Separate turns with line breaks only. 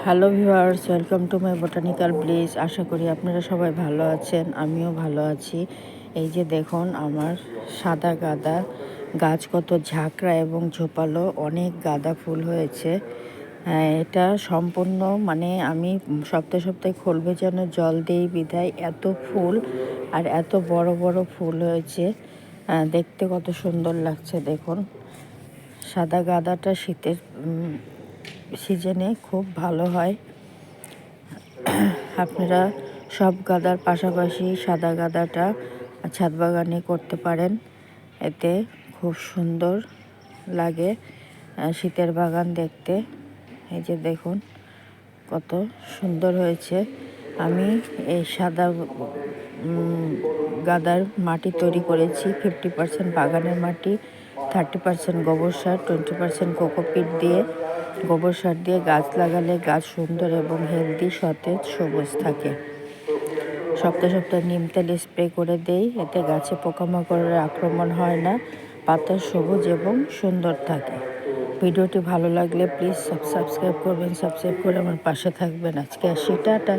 Hello viewers, welcome to my botanical place. আশা করি আপনারা সবাই ভালো আছেন, আমিও ভালো আছি। এই যে দেখুন আমার সাদা গাঁদা গাছ কত ঝাঁকড়া এবং ঝোপালো, অনেক গাঁদা ফুল হয়েছে। এটা সম্পূর্ণ আমি সপ্তাহে সপ্তাহে খুলবে যেন জল দিই বিধায় এত ফুল আর এত বড় বড় ফুল হয়েছে। দেখতে কত সুন্দর লাগছে দেখুন। সাদা গাঁদাটা শীতের সিজনে খুব ভালো হয়। আপনারা সব গাঁদার পাশাপাশি সাদা গাঁদাটা ছাদ বাগানে করতে পারেন, এতে খুব সুন্দর লাগে শীতের বাগান দেখতে। এই যে দেখুন কত সুন্দর হয়েছে। আমি এই সাদা গাঁদার মাটি তৈরি করেছি 50% বাগানের মাটি, 30% গোবর সার, 20% কোকোপিট দিয়ে। গোবর সার দিয়ে গাছ লাগালে গাছ সুন্দর এবং হেলদি, সতেজ, সবুজ থাকে। সপ্তাহে সপ্তাহে নিম তেল স্প্রে করে দেই, এতে গাছে পোকামাকড়ের আক্রমণ হয় না, পাতা সবুজ এবং সুন্দর থাকে। ভিডিওটি ভালো লাগলে প্লিজ সাবস্ক্রাইব করবেন, সাবস্ক্রাইব করে আমার পাশে থাকবেন। আজকে আসি, টাটা।